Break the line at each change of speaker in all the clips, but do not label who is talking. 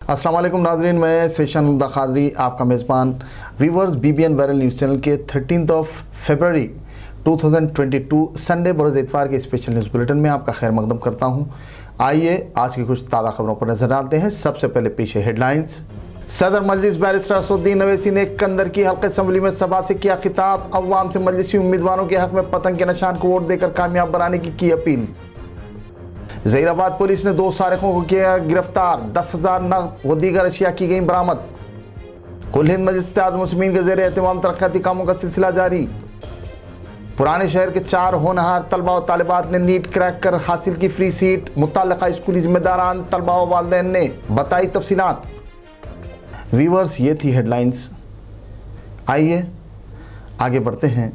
अस्सलाम वालेकुम नाज़रीन, मैं सेशन खादरी आपका मेज़बान viewers BBN viral news channel के 13 फरवरी 2022 संडे बरोज़ इतवार के स्पेशल न्यूज़ बुलेटिन में आपका खैर मकदम करता हूं। आइए आज की कुछ ताज़ा खबरों पर नज़र डालते हैं। सबसे पहले पेश है हेडलाइंस। सदर मजलिस बैरिस्टर असदुद्दीन अवैसी ने कंदर की हल्के असम्बली में सभा से किया खिताब। अवाम से मजलिसी उम्मीदवारों के हक में पतंग के निशान को वोट देकर कामयाब बनाने की अपील। ज़हीराबाद पुलिस ने 2 सारिकों को किया गिरफ्तार। 10,000 नग व दीगर अशिया की गई बरामद। कुल हिंद मजलिस इत्तेहाद मुस्लिमीन के ज़ेर एहतमाम तरक्याती कामों का सिलसिला जारी। पुराने शहर के 4 होनहार तलबा व तालिबात ने नीट क्रैक कर हासिल की फ्री सीट। मुताल्लिका स्कूली जिम्मेदारान तलबा व वालिदैन ने बताई तफसीलात। व्यूअर्स, ये थी हेडलाइंस। आइए आगे बढ़ते हैं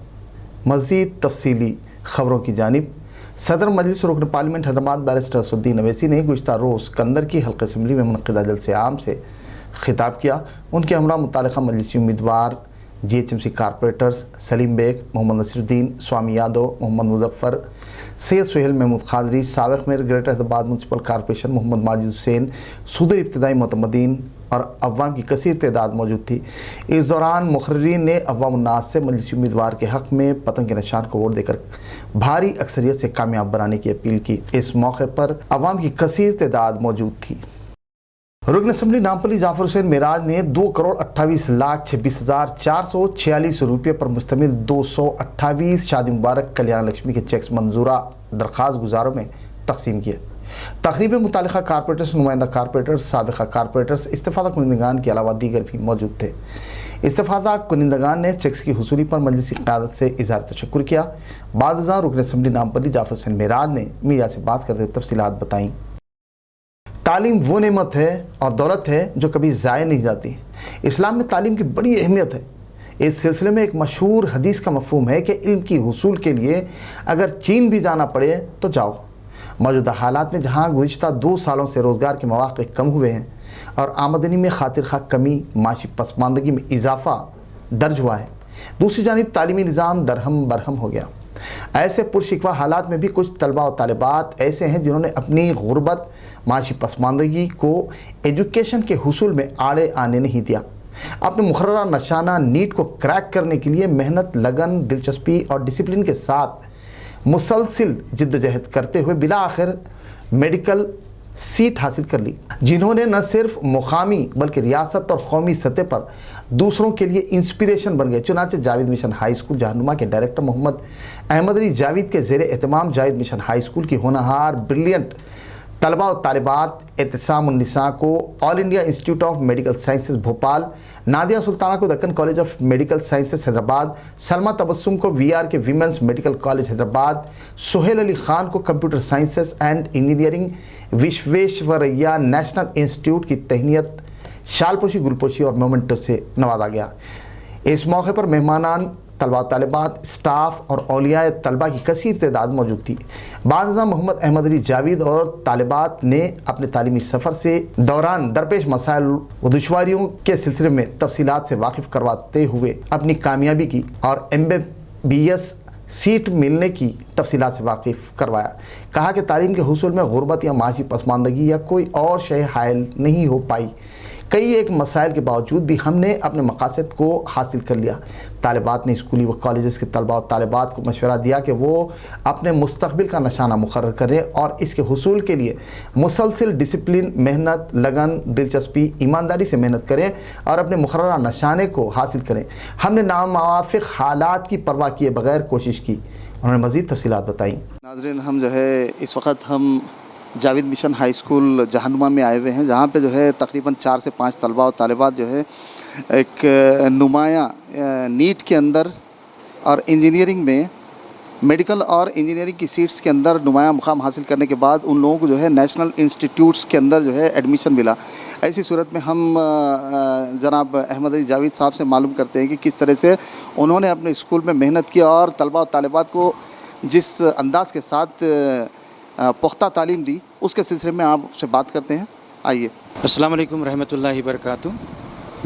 मज़ीद तफसीली ख़बरों की जानिब। सदर मजलिस रुकन पार्लियामेंट हैदराबाद बैरिस्टर असदुद्दीन अवैसी ने गुज़िश्ता रोज़ कंदर की हल्के असम्बली में मुनक़िदा जलसे आम से खिताब किया। उनके हमरा मुतालिका मजलिसी उम्मीदवार GHMC कारपोरेटर्स सलीम बेग, मोहम्मद नसीरुद्दीन, स्वामी यादव, मोहम्मद मुजफ्फर, सैयद सुहेल महमूद खादरी, साबिक़ mayor greater Hyderabad municipal corporation Mohammed Majid Hussain, सदर इब्तदाई मुतमदीन और अवाम की कसीर तादाद मौजूद थी। इस दौरान मुक़र्रिरीन ने अवाम उन्नास से मजलिसी उम्मीदवार के हक़ में पतंग के निशान को वोट देकर भारी अक्सरियत से कामयाब बनाने की अपील की। इस मौके पर अवाम की कसीर तादाद मौजूद थी। रुकन असम्बली नामपली जाफर हुसैन मेराज ने 2,28,26,446 रुपये पर मुश्तमिल 228 शादी मुबारक कल्याण लक्ष्मी के चेक्स मंजूरा दरख्वास्त गुजारों में तकसीम किए। तकरीब में मुतालिका कारपोरेटर्स, नुमाइंदा कारपोरेटर्स, साबिक़ा कारपोरेटर्स, इस्तिफ़ादा कुनिंदगान के अलावा दीगर भी मौजूद थे। इस्तिफ़ादा कुनिंदगान ने चेक्स की हुसूली पर मजलिसी क़यादत से इज़हार तशक्कुर किया। बाद रुकन असम्बली नामपली जाफर हुसैन मेराज ने मीडिया से बात करते हुए तफसीलात बताईं। तालीम वो नेमत है और दौलत है जो कभी ज़ाय नहीं जाती। इस्लाम में तालीम की बड़ी अहमियत है। इस सिलसिले में एक मशहूर हदीस का मफ़हूम है कि इल्म की हुसूल के लिए अगर चीन भी जाना पड़े तो जाओ। मौजूदा हालात में जहाँ गुज़िश्ता 2 सालों से रोज़गार के मौक़े कम हुए हैं और आमदनी में खातिर खा कमी, माशी पसमानदगी में इजाफ़ा दर्ज हुआ है, दूसरी जानिब तालीमी निज़ाम दरहम बरहम हो गया। ऐसे पुरशिकवा हालात में भी कुछ तलबा और तालिबात ऐसे हैं जिन्होंने अपनी गुर्बत, माशी पसमानदगी को एजुकेशन के हुसूल में आड़े आने नहीं दिया। अपने मुकर्ररा नशाना नीट को क्रैक करने के लिए मेहनत, लगन, दिलचस्पी और डिसिप्लिन के साथ मुसलसिल जिद्दोजहद करते हुए बिला आखिर मेडिकल सीट हासिल कर ली, जिन्होंने न सिर्फ मुकामी बल्कि रियासत और कौमी सतह पर दूसरों के लिए इंस्पिरेशन बन गए। चुनांचे Javed mission high school Jahanuma के डायरेक्टर मोहम्मद अहमद अली जावेद के ज़ेर एहतमाम जावेद मिशन हाई स्कूल की होनहार ब्रिलियंट तलबा और तालिबात एहतसाम उन्निसा को all India institute of medical sciences Bhopal, Nadia Sultana को Deccan college of medical sciences Hyderabad, Salma Tabassum को VR के women's medical college Hyderabad, Suhail Ali Khan को computer sciences and engineering Visvesvaraya national institute की तहनीत, शालपोशी, गुलपोशी और मोमेंटो से नवाजा गया। इस मौके पर मेहमानान तलबा तालिबात, स्टाफ और औलिया तलबा की कसीर तादाद मौजूद थी। बादशाह मोहम्मद अहमद अली जावेद और तालिबात ने अपने तालीमी सफ़र से दौरान दरपेश मसाइल व दुश्वारियों के सिलसिले में तफसीलात से वाकिफ़ करवाते हुए अपनी कामयाबी की और MBBS सीट मिलने की तफसीलात से वाकिफ़ करवाया। कहा कि तालीम के हुसूल में गुर्बत या माशी पसमानदगी या कोई और शय हायल नहीं हो पाई। कई एक मसाइल के बावजूद भी हमने अपने मकासद को हासिल कर लिया। तालिबात ने स्कूली व कॉलेजेस के तलबा और तालिबात को मशवरा दिया कि वो अपने मुस्तकबिल का निशाना मुकर्रर करें और इसके हुसूल के लिए मुसलसिल डिसिप्लिन, मेहनत, लगन, दिलचस्पी, ईमानदारी से मेहनत करें और अपने मुकर्ररा निशाने को हासिल करें। हमने नामुवाफिक हालात की परवाह किए बगैर कोशिश की। उन्होंने मज़ीद तफसीलात बताई।
नाज़रीन, हम जो है इस वक्त हम Javed mission high school Jahanuma में आए हुए हैं, जहाँ पे जो है तकरीबन 4 से 5 तलबा और तालिबात जो है एक नुमाया नीट के अंदर और इंजीनियरिंग में, मेडिकल और इंजीनियरिंग की सीट्स के अंदर नुमाया मुकाम हासिल करने के बाद उन लोगों को जो है नेशनल इंस्टीट्यूट्स के अंदर जो है एडमिशन मिला। ऐसी सूरत में हम जनाब अहमद अली जावेद साहब से मालूम करते हैं कि किस तरह से उन्होंने अपने स्कूल में मेहनत की और तलबा और तालिबात को जिस अंदाज के साथ पुख्ता तालीम दी, उसके सिलसिले में आपसे बात करते हैं। आइए।
अस्सलाम वालेकुम रहमतुल्लाहि वबरकातुहू।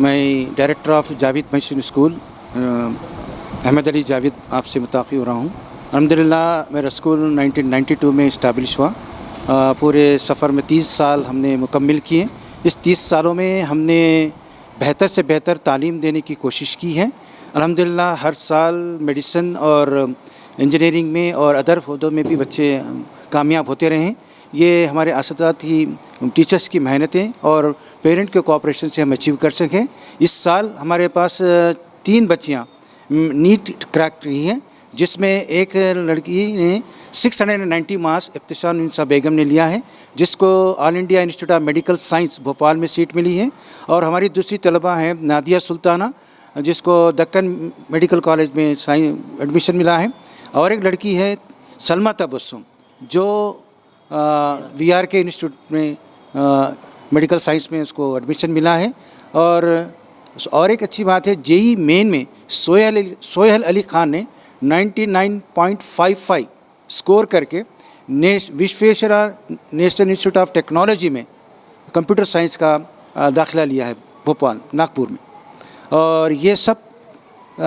मैं director of Javed mission school Ahmad Ali Javed आपसे मुताक़ी हो रहा हूँ। अल्हम्दुलिल्लाह मेरा स्कूल 1992 में इस्टाब्लिश हुआ। पूरे सफ़र में 30 साल हमने मुकम्मिल किए। اس 30 سالوں میں ہم نے بہتر سے بہتر تعلیم دینے کی کوشش کی ہے. الحمدللہ ہر سال میڈیسن اور انجینئرنگ میں اور ادر عہدوں میں بھی بچے کامیاب ہوتے رہے ہیں. یہ ہمارے اساتذہ کی ٹیچرس کی محنتیں اور پیرنٹ کے کوآپریشن سے ہم اچیو کر سکیں. اس سال ہمارے پاس 3 بچیاں نیٹ کریک رہی ہیں، جس میں ایک لڑکی نے 690 مارکس ابتسام النساء بیگم نے لیا ہے، جس کو all India institute of medical science Bhopal میں سیٹ ملی ہے. اور ہماری دوسری طلبہ ہیں نادیہ سلطانہ، جس کو دکن میڈیکل کالج میں ایڈمیشن ملا ہے. اور ایک لڑکی ہے سلمہ تبسم، جو وی آر کے انسٹیٹیوٹ میں میڈیکل سائنس میں اس کو ایڈمیشن ملا ہے. اور ایک اچھی بات ہے، JEE مین میں سہیل علی خان نے 99.55 اسکور کر کے وشویشوریا نیشنل انسٹیٹیوٹ آف ٹیکنالوجی میں کمپیوٹر سائنس کا داخلہ لیا ہے بھوپال ناگپور میں. اور یہ سب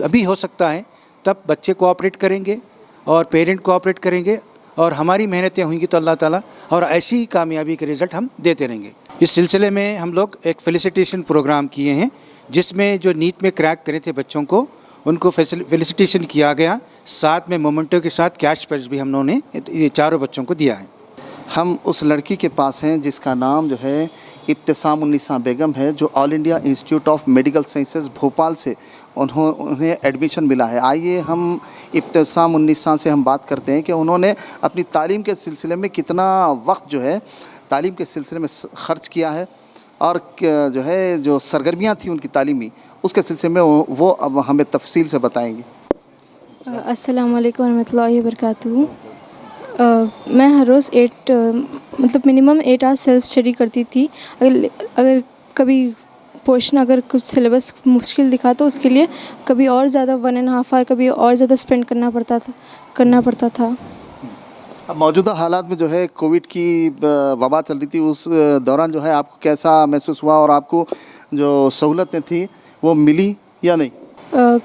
ابھی ہو سکتا ہے تب بچے کوآپریٹ کریں گے اور پیرنٹ کوآپریٹ کریں گے اور ہماری محنتیں ہوئیں گی تو اللہ تعالیٰ اور ایسی ہی کامیابی کے رزلٹ ہم دیتے رہیں گے. اس سلسلے میں ہم لوگ ایک فیلیسیٹیشن پروگرام کیے ہیں، جس میں جو نیٹ میں کریک کرے تھے بچوں کو ان کو فیلیسیٹیشن کیا گیا. ساتھ میں مومنٹو کے ساتھ کیش پرائز بھی ہم نے یہ چاروں بچوں کو دیا ہے.
ہم اس لڑکی کے پاس ہیں جس کا نام جو ہے ابتسام النساء بیگم ہے، جو all India institute of medical sciences Bhopal سے انہیں ایڈمیشن ملا ہے. آئیے ہم ابتسام النساء سے ہم بات کرتے ہیں کہ انہوں نے اپنی تعلیم کے سلسلے میں کتنا وقت جو ہے تعلیم کے سلسلے میں خرچ کیا ہے، اور جو ہے جو سرگرمیاں تھیں ان کی تعلیمی، اس کے سلسلے میں وہ اب ہمیں تفصیل سے بتائیں گی.
السلام علیکم ورحمۃ اللہ وبرکاتہ. میں ہر روز منیمم 8 آورس سیلف اسٹڈی کرتی تھی. اگر کبھی پورشن اگر کچھ سلیبس مشکل دکھا تو اس کے لیے کبھی اور زیادہ 1.5 آور کبھی اور زیادہ اسپینڈ کرنا پڑتا تھا.
اب موجودہ حالات میں جو ہے کووڈ کی وبا چل رہی تھی، اس دوران جو ہے آپ کو کیسا محسوس ہوا اور آپ کو جو سہولتیں تھیں وہ ملی یا نہیں؟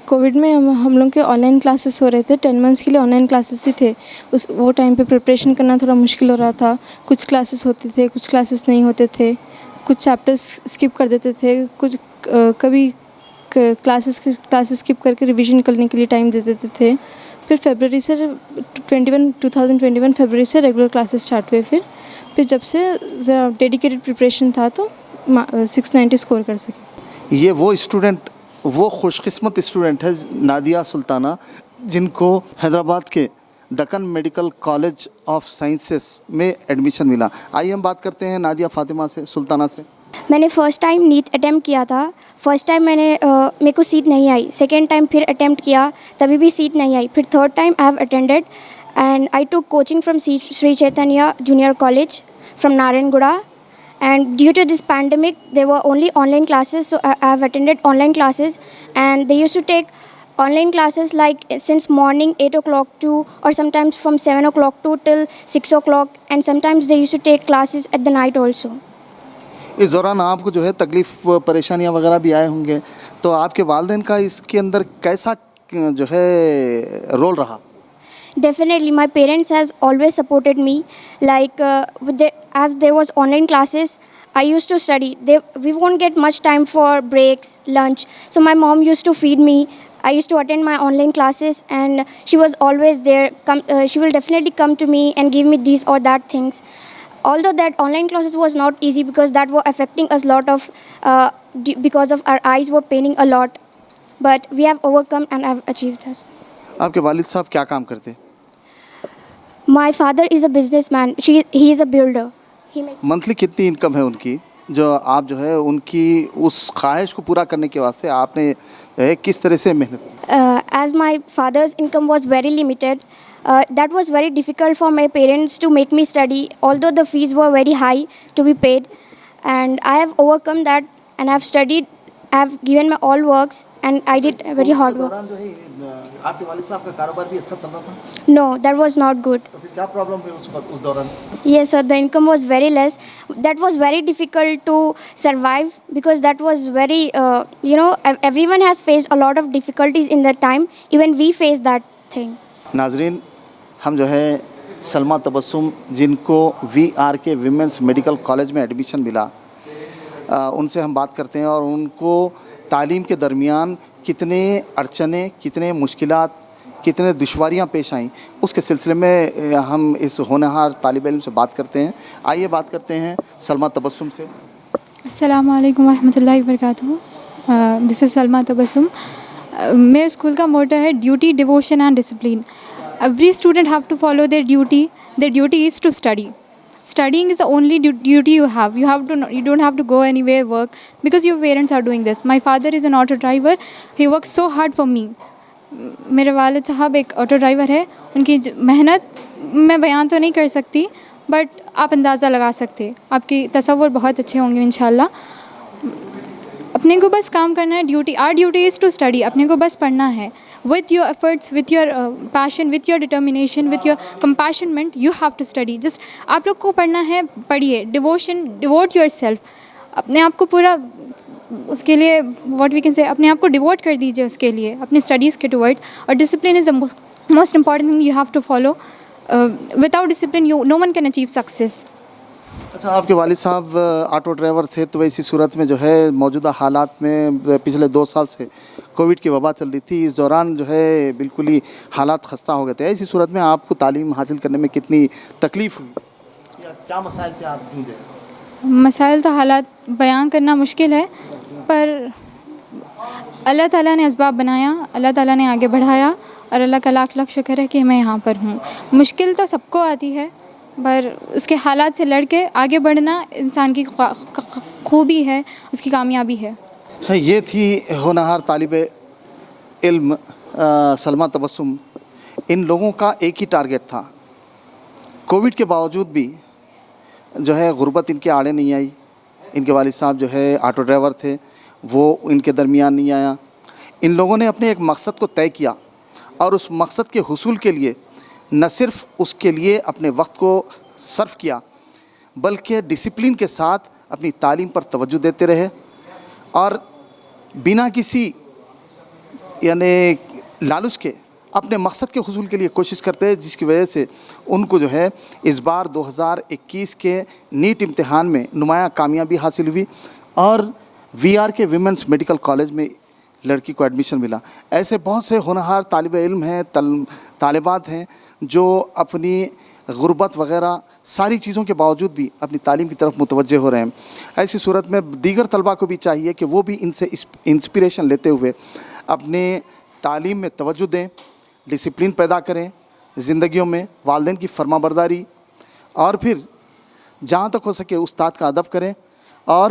کووڈ میں ہم لوگ کے آن لائن کلاسز ہو رہے تھے. 10 منتھس کے لیے آن لائن کلاسز ہی تھے. وہ ٹائم پہ پریپریشن کرنا تھوڑا مشکل ہو رہا تھا. کچھ کلاسز ہوتے تھے، کچھ کلاسز نہیں ہوتے تھے. کچھ چیپٹرز اسکپ کر دیتے تھے. کبھی کلاسز اسکپ کر کے ریویژن کرنے کے لیے ٹائم دے دیتے تھے. پھر فیبرری سے 2021 فیبرری سے ریگولر کلاسز اسٹارٹ ہوئے. پھر جب سے ذرا ڈیڈیکیٹڈ پریپریشن تھا تو 690 اسکور کر سکے.
یہ وہ خوش قسمت اسٹوڈنٹ ہے نادیہ سلطانہ، جن کو حیدرآباد کے Deccan medical college of sciences میں ایڈمیشن ملا. آئیے ہم بات کرتے ہیں نادیہ فاطمہ سلطانہ سے.
میں نے فرسٹ ٹائم نیٹ اٹیمپٹ کیا تھا. فرسٹ ٹائم میرے کو سیٹ نہیں آئی. سیکنڈ ٹائم پھر اٹیمپٹ کیا، تبھی بھی سیٹ نہیں آئی. پھر third time I have attended and I took coaching from Sri Chaitanya junior college from Narayan Guda. And due to this pandemic, there were only online classes, so I have attended online classes. And they used to take online classes like since morning 8 o'clock to, or sometimes from 7 o'clock to till 6 o'clock. And sometimes they used to take classes at the night also.
اس دوران آپ کو جو ہے تکلیف پریشانیاں وغیرہ بھی آئے ہوں گے، تو آپ کے والدین کا اس کے اندر کیسا جو ہے رول رہا؟
Definitely, my parents has always supported me. Like as there was online classes, I used to study. We won't get much time for breaks, lunch. So my mom used to feed me. I used to attend my online classes, and she was always there. She will definitely come to me and give me these or that things. Although that online classes was not easy because that were affecting us lot of because of our eyes were paining a lot. But we have overcome and have achieved this.
آپ کے والد صاحب کیا کام کرتے؟
My father is a businessman. He is a builder.
Monthly کتنی income ہے ان کی، جو آپ جو ہے ان کی اس خواہش کو پورا کرنے کے واسطے آپ نے کس طرح سے محنت؟
As my father's income was very limited, that was very difficult for my parents to make me study, although the fees were very high to be paid. And I have overcome that and I have studied. I have given my all works and I did very hard work.
دوران جو ہے آپ کے والد صاحب کا کاروبار بھی اچھا چل رہا تھا؟
No, that was not good.
تو پھر کیا پرابلم ہوئی اس دوران؟
Yes, sir, the income was very less. That was very difficult to survive because that was very, everyone has faced a lot of difficulties in that time. Even we faced that thing.
ناظرین، ہم جو ہے سلمہ تبسم، جن کو we are کے women's medical college میں admission ملا، ان سے ہم بات کرتے ہیں اور ان کو تعلیم کے درمیان کتنے اڑچنیں، کتنے مشکلات، کتنے دشواریاں پیش آئیں، اس کے سلسلے میں ہم اس ہونہار طالب علم سے بات کرتے ہیں. آئیے بات کرتے ہیں سلمیٰ تبسم سے.
السلام علیکم ورحمۃ اللہ وبرکاتہ. دس از سلمیٰ تبسم. میرے اسکول کا موٹو ہے duty, devotion and discipline. Every student have to follow their duty. Their duty is to study. Studying is the only duty you have. You don't have to go anywhere work because your parents are doing this. My father is an auto driver. He works so hard for me. میرے والد صاحب ایک auto driver ہے. ان کی محنت میں بیان تو نہیں کر سکتی، بٹ آپ اندازہ لگا سکتے. آپ کی تصور بہت اچھے ہوں گے انشاءاللہ. اپنے کو بس کام کرنا ہے. Duty, our duty is to study. اپنے کو بس پڑھنا ہے. with your efforts, with your passion, with your determination, with your compassionment, you have to study. Just آپ لوگ کو پڑھنا ہے، پڑھیے. Devotion, devote your self. اپنے آپ کو پورا اس کے لیے واٹ وی کین سے اپنے آپ کو ڈیووٹ کر دیجیے اس کے لیے، اپنی اسٹڈیز کے ٹورڈس. اور discipline is the most important thing you have to follow. Without discipline no one can achieve success.
اچھا، آپ کے والد صاحب آٹو ڈرائیور تھے، تو ایسی صورت میں جو ہے موجودہ حالات میں پچھلے 2 سال سے کووڈ کی وبا چل رہی تھی، اس دوران جو ہے بالکل ہی حالات خستہ ہو گئے تھے. ایسی صورت میں آپ کو تعلیم حاصل کرنے میں کتنی تکلیف ہوئی یا کیا مسائل سے آپ جوجھے؟
مسائل تو حالات بیان کرنا مشکل ہے، پر اللہ تعالیٰ نے اسباب بنایا، اللہ تعالیٰ نے آگے بڑھایا، اور اللہ کا لاکھ لاکھ شکر ہے کہ میں یہاں پر ہوں. مشکل تو سب کو آتی ہے، پر اس کے حالات سے لڑ کے آگے بڑھنا انسان کی خوبی ہے، اس کی کامیابی ہے.
یہ تھی ہونہار طالب علم سلمیٰ تبسم. ان لوگوں کا ایک ہی ٹارگیٹ تھا. کووڈ کے باوجود بھی جو ہے غربت ان کے آڑے نہیں آئی. ان کے والد صاحب جو ہے آٹو ڈرائیور تھے، وہ ان کے درمیان نہیں آیا. ان لوگوں نے اپنے ایک مقصد کو طے کیا، اور اس مقصد کے حصول کے لیے نہ صرف اس کے لیے اپنے وقت کو صرف کیا، بلکہ ڈسپلن کے ساتھ اپنی تعلیم پر توجہ دیتے رہے، اور بنا کسی یعنی لالچ کے اپنے مقصد کے حصول کے لیے کوشش کرتے ہیں، جس کی وجہ سے ان کو جو ہے اس بار 2021 کے نیٹ امتحان میں نمایاں کامیابی حاصل ہوئی، اور وی آر کے ویمنس میڈیکل کالج میں لڑکی کو ایڈمیشن ملا. ایسے بہت سے ہونہار طالب علم ہیں، طالبات ہیں، جو اپنی غربت وغیرہ ساری چیزوں کے باوجود بھی اپنی تعلیم کی طرف متوجہ ہو رہے ہیں. ایسی صورت میں دیگر طلباء کو بھی چاہیے کہ وہ بھی ان سے انسپریشن لیتے ہوئے اپنے تعلیم میں توجہ دیں، ڈسپلن پیدا کریں زندگیوں میں، والدین کی فرما برداری، اور پھر جہاں تک ہو سکے استاد کا ادب کریں اور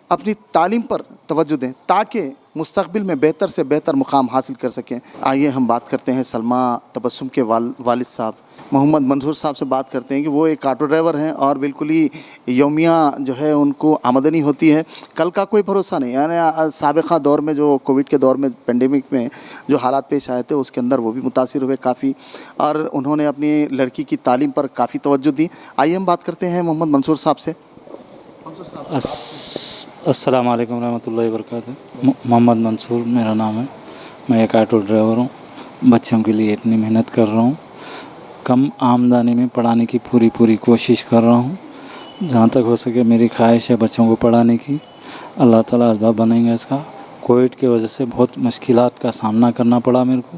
اپنی تعلیم پر توجہ دیں، تاکہ مستقبل میں بہتر سے بہتر مقام حاصل کر سکیں. آئیے ہم بات کرتے ہیں سلمیٰ تبسم کے والد صاحب محمد منصور صاحب سے بات کرتے ہیں کہ وہ ایک آٹو ڈرائیور ہیں، اور بالکل ہی یومیہ جو ہے ان کو آمدنی ہوتی ہے. کل کا کوئی بھروسہ نہیں. یعنی سابقہ دور میں جو کووڈ کے دور میں پینڈیمک میں جو حالات پیش آئے تھے، اس کے اندر وہ بھی متاثر ہوئے کافی، اور انہوں نے اپنی لڑکی کی تعلیم پر کافی توجہ دی. آئیے ہم بات کرتے ہیں محمد منصور صاحب سے.
السلام علیکم ورحمۃ اللہ وبرکاتہ. محمد منصور میرا نام ہے. میں ایک آٹو ڈرائیور ہوں. بچوں کے لیے اتنی محنت کر رہا ہوں، کم آمدنی میں پڑھانے کی پوری کوشش کر رہا ہوں. جہاں تک ہو سکے میری خواہش ہے بچوں کو پڑھانے کی. اللہ تعالیٰ اسباب بنائیں گا اس کا. کووڈ کی وجہ سے بہت مشکلات کا سامنا کرنا پڑا میرے کو.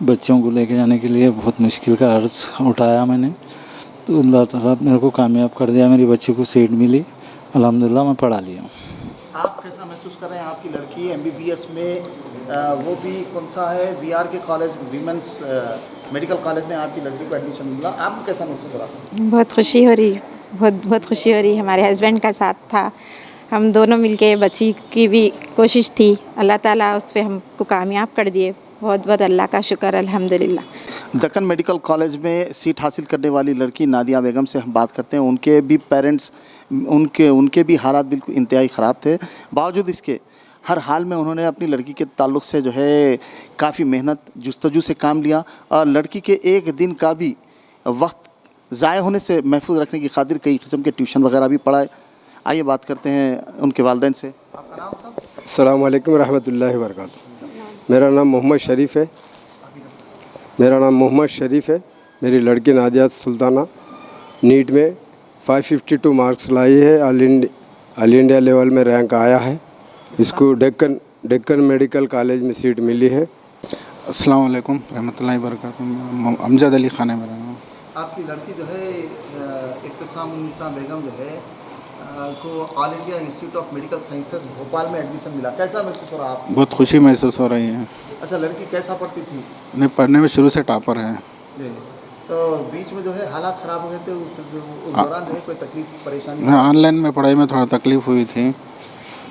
بچوں کو لے کے جانے کے لیے بہت مشکل کا عرض اٹھایا میں نے، تو اللہ تعالیٰ میرے کو کامیاب کر دیا. میری بچی کو سیٹ ملی، الحمدللہ میں پڑھا لیا ہوں.
آپ کیسا محسوس کر رہے ہیں؟ آپ کی لڑکی MBBS میں، وہ بھی کون سا ہے، وی آر کے کالج ویمنس میڈیکل کالج میں آپ کی لڑکی کو ایڈمیشن ملا. آپ کو کیسا محسوس ہو رہا؟
بہت خوشی ہو رہی، بہت خوشی ہو رہی. ہمارے ہسبینڈ کا ساتھ تھا، ہم دونوں مل کے، بچی کی بھی کوشش تھی، اللہ تعالیٰ اس پہ ہم کو کامیاب کر دیے. بہت بہت اللہ کا شکر الحمدللہ.
دکن میڈیکل کالج میں سیٹ حاصل کرنے والی لڑکی نادیہ بیگم سے ہم بات کرتے ہیں. ان کے بھی پیرنٹس، ان کے بھی حالات بالکل انتہائی خراب تھے. باوجود اس کے ہر حال میں انہوں نے اپنی لڑکی کے تعلق سے جو ہے کافی محنت جستجو سے کام لیا، اور لڑکی کے ایک دن کا بھی وقت ضائع ہونے سے محفوظ رکھنے کی خاطر کئی قسم کے ٹیوشن وغیرہ بھی پڑھائے. آئیے بات کرتے ہیں ان کے والدین سے. آپ کا نام صاحب؟
السلام علیکم ورحمۃ اللہ وبرکاتہ. میرا نام محمد شریف ہے. میری لڑکی نادیہ سلطانہ نیٹ میں 552 مارکس لائی ہے. ऑल इंडिया लेवल में रैंक आया है। इसको डेक्कन मेडिकल कॉलेज में सीट मिली है।
अस्सलाम वालेकुम रहमतुल्लाहि वबरकातुहू। अमजद अली खान है मेरा नाम।
आपकी लड़की जो है इब्तिसाम उन्निसा बेगम जो है को all India institute of medical sciences Bhopal में एडमिशन मिला, कैसा महसूस हो रहा है आपको?
बहुत खुशी महसूस हो रही है।
अच्छा, लड़की कैसा पढ़ती थी?
नहीं, पढ़ने में शुरू से टॉपर है।
जी, तो बीच में जो है हालात ख़राब हो गए थे, उस दौरान जो है कोई तकलीफ परेशानी?
ऑनलाइन में पढ़ाई में थोड़ा तकलीफ़ हुई थी,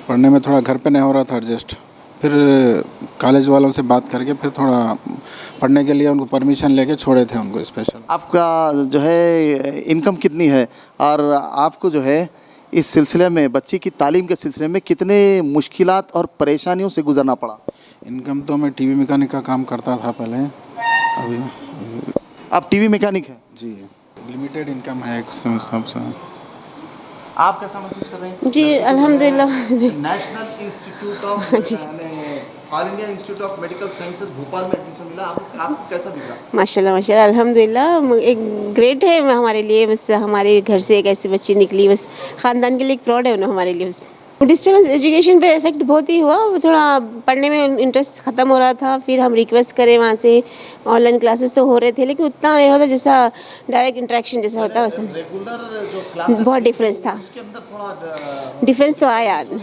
पढ़ने में थोड़ा घर पे नहीं हो रहा था एडजस्ट। फिर कॉलेज वालों से बात करके फिर थोड़ा पढ़ने के लिए उनको परमिशन लेके छोड़े थे उनको स्पेशल।
आपका जो है इनकम कितनी है और आपको जो है इस सिलसिले में बच्ची की तालीम के सिलसिले में कितने मुश्किलात और परेशानियों से गुजरना पड़ा?
इनकम तो मैं टीवी मैकेनिक का काम करता था पहले, अभी
आप टीवी मैकेनिक हैं?
जी, लिमिटेड इनकम है सबसे।
आप कैसा महसूस कर रहे हैं?
जी अल्हम्दुलिल्लाह।
National institute of all India institute of medical sciences Bhopal में एडमिशन मिला, आपको कैसा दिखा?
माशाल्लाह माशाल्लाह अल्हम्दुलिल्लाह, एक ग्रेट है हमारे लिए। बस हमारे घर से एक ऐसी बच्ची निकली, बस ख़ानदान के लिए एक प्राउड है उन्हें हमारे लिए। बस डिस्टर्बेंस एजुकेशन पे इफेक्ट बहुत ही हुआ, थोड़ा पढ़ने में इंटरेस्ट ख़त्म हो रहा था। फिर हम रिक्वेस्ट करें वहाँ से, ऑनलाइन क्लासेस तो हो रहे थे लेकिन उतना नहीं होता जैसा डायरेक्ट इंटरेक्शन जैसा होता वैसा।
रेगुलर जो क्लासेस
बहुत डिफरेंस था,
उसके अंदर थोड़ा
डिफरेंस तो आया।
और जो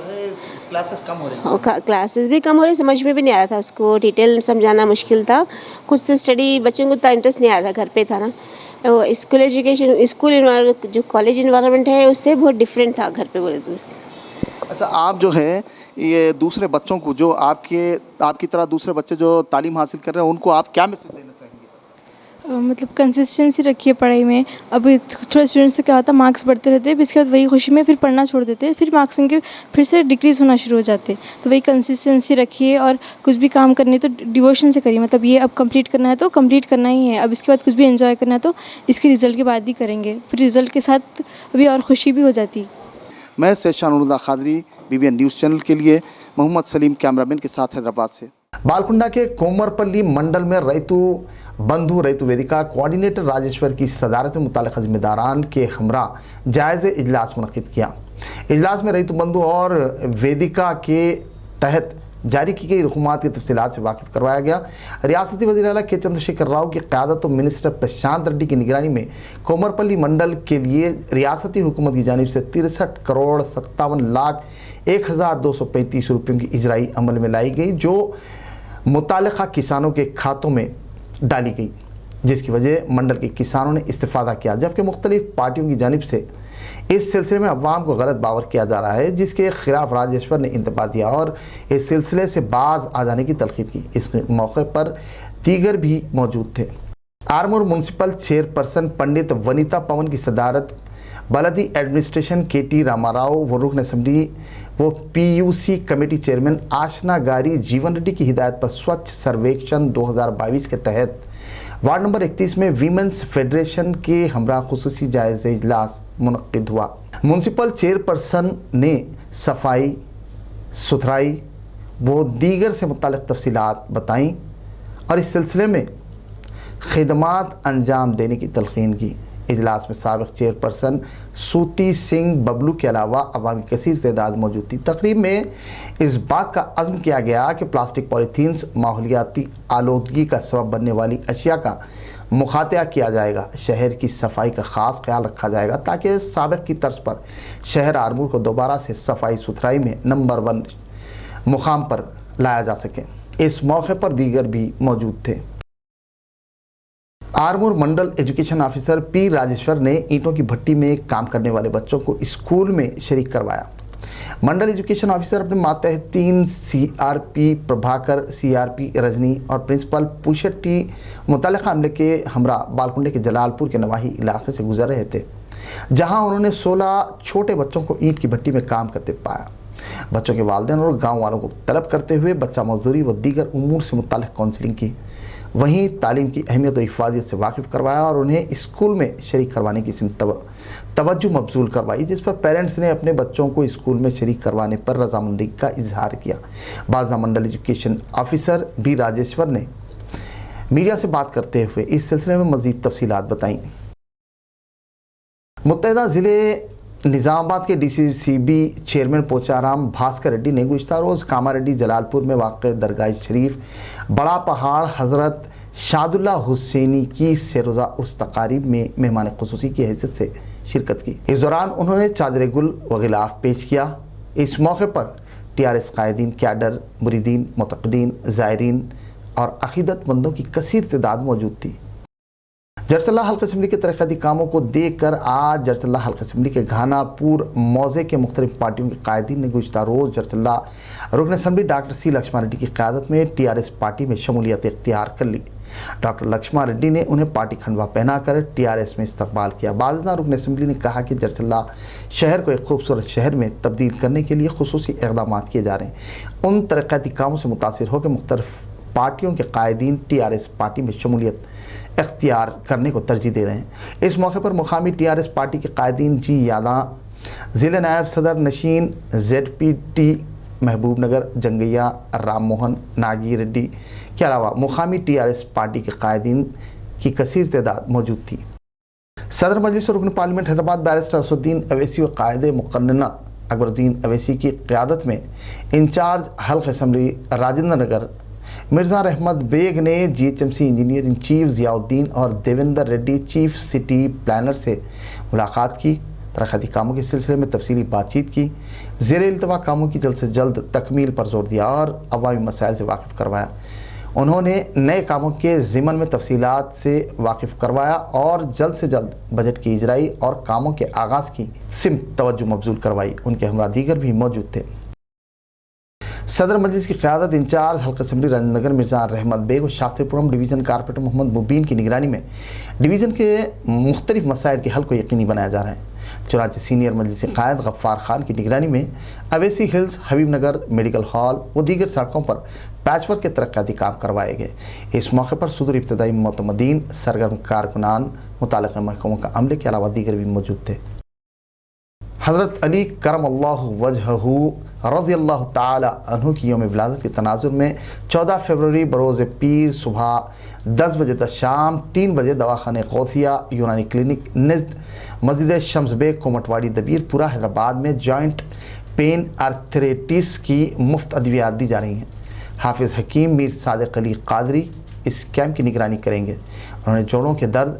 है क्लासेस कम हो रही,
क्लासेस भी कम हो रही, समझ में भी नहीं आ रहा था उसको, डिटेल समझाना मुश्किल था। खुद से स्टडी बच्चों को उतना इंटरेस्ट नहीं आ रहा था, घर पे था ना। स्कूल एजुकेशन, स्कूल जो कॉलेज इन्वायरमेंट है उससे बहुत डिफरेंट था घर पे बोले तो।
अच्छा, आप जो है ये दूसरे बच्चों को, जो आपकी तरह दूसरे बच्चे जो तालीम हासिल कर रहे हैं, उनको आप क्या मैसेज देना चाहेंगे?
मतलब कंसिस्टेंसी रखिए पढ़ाई में। अब थोड़ा स्टूडेंट्स से क्या होता है, मार्क्स बढ़ते रहते हैं, इसके बाद वही खुशी में फिर पढ़ना छोड़ देते हैं, फिर मार्क्स उनके फिर से डिक्रीज़ होना शुरू हो जाते हैं। तो वही कंसिस्टेंसी रखिए और कुछ भी काम करने तो डिवोशन से करिए। मतलब ये अब कंप्लीट करना है तो कंप्लीट करना ही है, अब इसके बाद कुछ भी एंजॉय करना है तो इसके रिज़ल्ट के बाद ही करेंगे, फिर रिज़ल्ट के साथ अभी और खुशी भी हो जाती है।
मैं Syed Sanaullah Quadri, BBN news channel के लिए मोहम्मद सलीम कैमरामैन के साथ हैदराबाद से। बालकुंडा के कोमरपल्ली मंडल में रैतु वेदिका कोऑर्डिनेटर राजेश्वर की सदारत में मुताल्लिक़ा ज़िम्मेदारान के हमरा जायज़ इजलास मुनक़िद किया। इजलास में रैतु बंधु और वेदिका के तहत जारी की गई रकूमात की तफसीलात से वाकिफ़ करवाया गया। रियासती वज़ीर आला के चंद्रशेखर राव की क़यादत और मिनिस्टर प्रशांत रेड्डी की निगरानी में कोमरपल्ली मंडल के लिए रियासती हुकूमत की जानिब से 63,57,01,235 रुपयों की इजराई अमल में लाई गई, जो मुताल्लिक़ा किसानों के खातों में डाली गई, जिसकी वजह मंडल के किसानों ने इस्तिफ़ादा किया। जबकि मुख्तलिफ पार्टियों की जानिब से इस सिलसिले में अवाम को गलत बावर किया जा रहा है, जिसके खिलाफ राजेश्वर ने इंतबा दिया और इस सिलसिले से बाज आ जाने की तलखीद की। इस मौके पर दीगर भी मौजूद थे। आरमूर म्यूनसिपल चेयरपर्सन पंडित वनीता पवन की सदारत, बलदी एडमिनिस्ट्रेशन KT रामाराव व रुकन असम्बली वो PUC कमेटी चेयरमैन आशना गारी जीवन रेड्डी की हिदायत पर स्वच्छ सर्वेक्षण 2022 के तहत वार्ड नंबर 31 में वीमेंस फेडरेशन के हमरा खुसूसी जायज़ इजलास मुनक़िद हुआ। म्यूनसिपल चेयरपर्सन ने सफाई सुथराई व दीगर से मुताल्लिक़ तफसीलात बताईं और इस सिलसिले में खिदमात अंजाम देने की तलक़ीन की। इजलास में साबिक़ चेयरपर्सन सूती सिंह बबलू के अलावा अवामी कसीर तादाद मौजूद थी। तकरीब में इस बात का अज़्म किया गया कि प्लास्टिक पॉलीथीन्स माहौलियाती आलूदगी का सबब बनने वाली अशिया का मुखातिया किया जाएगा। शहर की सफाई का ख़ास ख्याल रखा जाएगा ताकि साबिक़ की तर्ज पर शहर आरमूर को दोबारा से सफाई सुथराई में नंबर 1 मुकाम पर लाया जा सके। इस मौके पर दीगर भी मौजूद थे। आरमूर मंडल एजुकेशन ऑफिसर P राजेश्वर ने ईंटों की भट्टी में काम करने वाले बच्चों को स्कूल में शरीक करवाया। मंडल एजुकेशन ऑफिसर अपने मातहत 3 CRP प्रभाकर, CRP रजनी और प्रिंसिपल पुशट्टी मुतल्लिक़ा अमले के हमरा बालकुंडे के जलालपुर के नवाही इलाके से गुजर रहे थे, जहां उन्होंने 16 छोटे बच्चों को ईंट की भट्टी में काम करते पाया। बच्चों के वालिदैन और गाँव वालों को तलब करते हुए बच्चा मजदूरी व दीगर उमूर से मुताल्लिक़ काउंसलिंग की, वहीं तालीम की अहमियत और हिफाजत से वाकिफ़ करवाया और उन्हें स्कूल में शरीक करवाने की तवज्जो मबजूल करवाई, जिस पर पेरेंट्स ने अपने बच्चों को स्कूल में शरीक करवाने पर रजामंदी का इजहार किया। बाज़ा मंडल एजुकेशन ऑफिसर B राजेश्वर ने मीडिया से बात करते हुए इस सिलसिले में मज़ीद तफसीलात बताईं। मुत्तहिदा ज़िले
निज़ाम आबाद के DCCB चेयरमैन पोचाराम भास्कर रेड्डी ने गुज़श्ता रोज़ कामारेड्डी जलालपुर में वाक़ दरगाह शरीफ बड़ा पहाड़ हज़रत शादुल्ला हुसैनी की सेरोज़ा उर्स तकारीब में मेहमान ख़ुसूसी की हैसियत से शिरकत की। इस दौरान उन्होंने चादर गुल व गिलाफ पेश किया। इस मौके पर TRS कायदीन, कैडर, मुरीदीन, मुतक़दीन, ज़ायरीन और अक़ीदतमंदों की कसीर तादाद मौजूद थी। जरसल्ला हल्का असम्बली के तरक्याती कामों को देख कर आज जरसल्ला हल्का असम्बली के घानापुर मौज़े के मुख्तलिफ पार्टियों के कायदीन ने गुज़श्ता रोज़ जरसल्ला रुकन assembly doctor C Laxman Reddy की क़यादत में TRS पार्टी में शमूलियत इख्तियार कर ली। डॉक्टर लक्ष्मण रेड्डी ने उन्हें पार्टी खंडवा पहनाकर TRS में इस्तकबाल किया। बाज़ रुकन असम्बली ने कहा कि जरसल्ला शहर को एक खूबसूरत शहर में तब्दील करने के लिए खुसूसी इक़दाम किए जा रहे हैं। उन तरक्याती कामों से मुतासिर होकर मुख्तलिफ पार्टियों के कायदीन TRS पार्टी में शमूलियत इख्तियार करने को तरजीह दे रहे हैं। इस मौके पर मुकामी TRS पार्टी के कायदीन G यादा, ज़िले नायब सदर नशीन ZPT महबूब नगर, जंगैया, राम मोहन, नागी रेड्डी के अलावा मुकामी TRS पार्टी के कायदीन की कसीर तादाद मौजूद थी। सदर मजलिस और रुकन पार्लियामेंट हैदराबाद बैरिस्टर असदुद्दीन अवैसी व कायद मुक़न्नना अकबरुद्दीन अवैसी की क़यादत में इंचार्ज हल्का असम्बली राजेंद्र नगर मिर्ज़ा रहमत बेग ने GHMC engineer in chief Ziauddin और Devender Reddy chief city planner से मुलाकात की। तरक्याती कामों के सिलसिले में तफसीली बातचीत की। ज़ेर इल्तवा कामों की जल्द से जल्द तकमील पर जोर दिया और अवामी मसाइल से वाकिफ़ करवाया। उन्होंने नए कामों के ज़िमन में तफसीलात से वाकिफ़ करवाया और जल्द से जल्द बजट की इजराई और कामों के आगाज़ की सिमत तवज्जो मबज़ूल करवाई। उनके हमरा दीगर भी मौजूद थे। सदर मजलिस की क़यादत इंचार्ज हल्का असम्बली राजेंद्र नगर मिर्ज़ा रहमत बेग और शास्त्रीपुरम डिवीज़न कारपोरेटर मोहम्मद मुबीन की निगरानी में डिवीज़न के मुख्तलिफ मसाइल के हल को यकीनी बनाया जा रहा है। चुनांचे सीनियर मजलिस क़ायद गफ़्फ़ार खान की निगरानी में अवैसी हिल्स, हबीब नगर, मेडिकल हॉल व दीगर सड़कों पर पैचवर्क के तरक्याती काम करवाए गए। इस मौके पर सदर इब्तदाई मुतमदीन, सरगर्म कारकुनान, मुताल्लिक़ा महकमों का अमले के अलावा दीगर भी मौजूद थे। हज़रत अली करमल्लाहु वजहहू रज़ियल्लाहु ताला अन्हु की यौम विलादत के तनाज़ुर में 14 फरवरी बरोज़ पीर सुबह 10 बजे तक शाम 3 बजे दवाखाने गौसिया, यूनानी क्लिनिक निज़द मस्जिद शम्स बेग, कोमटवाड़ी, दबीरपुरा, हैदराबाद में जॉइंट पेन आर्थराइटिस की मुफ्त अद्वियात दी जा रही हैं। हाफिज़ हकीम मीर सादिक अली कादरी इस कैंप की निगरानी करेंगे। उन्होंने जोड़ों के दर्द,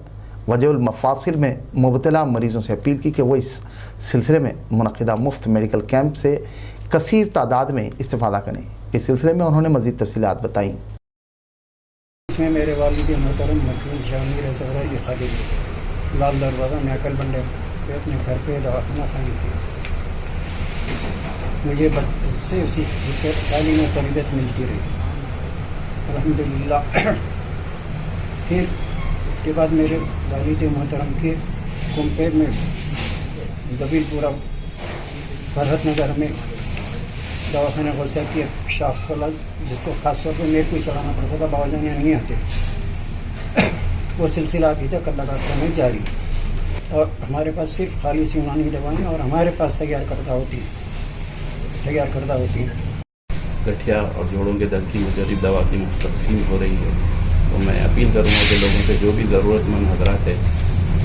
वजहुल मफासिल में मुबतला मरीज़ों से अपील की कि वो इस सिलसिले में मुनक़िदा मुफ्त मेडिकल कैंप से कसीर तादाद में इस्तिफ़ादा करें। इस सिलसिले में उन्होंने मज़ीद तफसीलात बताईं।
इसमें मेरे वालिद मोहतरम मकीन शामिर ज़हरा ये खालिद लाल दरवाज़ा नाकल बंडे पे अपने घर पे दवाखाना खाली थी। मुझे से उसी तालीम और तरबियत मिलती रही अल्हम्दुलिल्लाह। फिर इसके बाद मेरे वालिद मोहतरम के कुम्पेर में दबीरपुरा फरहत नगर में दवाखाना गौसिया की शाख खोला, जिसको खास तौर पर मेरे को चलाना पड़ता था, बावजान नहीं आते। वो सिलसिला अभी तक अल्लाह ताला में जारी है और हमारे पास सिर्फ खालिस यूनानी दवाएँ और हमारे पास तैयार करदा होती हैं।
गठिया और जोड़ों के दर्द की मुजरिब दवा की मुफ्त तक़सीम हो रही है। तो मैं अपील करूँगा कि लोगों से जो भी ज़रूरतमंद हज़रात है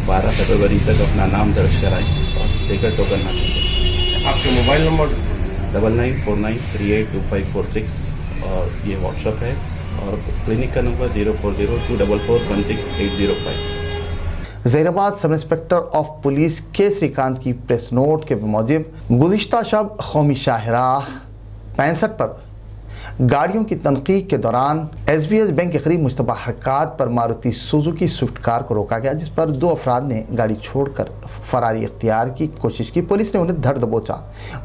12 फरवरी तक अपना नाम दर्ज कराएं और टिकट टोकन ना करें। आपके मोबाइल नंबर 9949382546 और ये व्हाट्सअप है और क्लिनिक का number 040244168005।
Zaheerabad sub inspector of police के श्रीकांत की प्रेस नोट के मुताबिक गुज़िश्ता शब कौमी शाहराह 65 पर गाड़ियों की तनकीद के दौरान SBS बैंक के करीब मुश्तबा हरकत पर मारुति सुजुकी स्विफ्ट कार को रोका गया, जिस पर 2 अफराद ने गाड़ी छोड़कर फरारी इख्तियार की कोशिश की। पुलिस ने उन्हें धर दबोचा।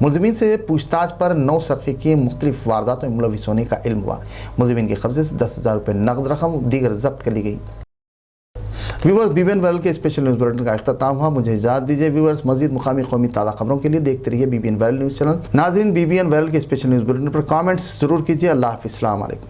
मुलज़िमीन से पूछताछ पर 9 सरक़े की मुख्तलिफ वारदातों में मुलविस होने का इल्म हुआ। मुलज़िमीन के कब्जे से 10,000 रुपये नकद रकम दीगर जब्त कर ली गई। व्यूवर्स, BBN वर्ल्ड के स्पेशल न्यूज़ बुलेटिन का इख्तिताम हुआ। मुझे इजाज़त दीजिए व्यूवर्स। मज़ीद मुकामी कौमी ताज़ा खबरों के लिए देखते रहिए BBN वर्ल्ड न्यूज़ चैनल। नाज़रीन, BBN वर्ल्ड के स्पेशल न्यूज़ बुलेटिन पर कमेंट्स ज़रूर कीजिए। अल्लाह हाफ़िज़, अस्सलाम वालेकुम।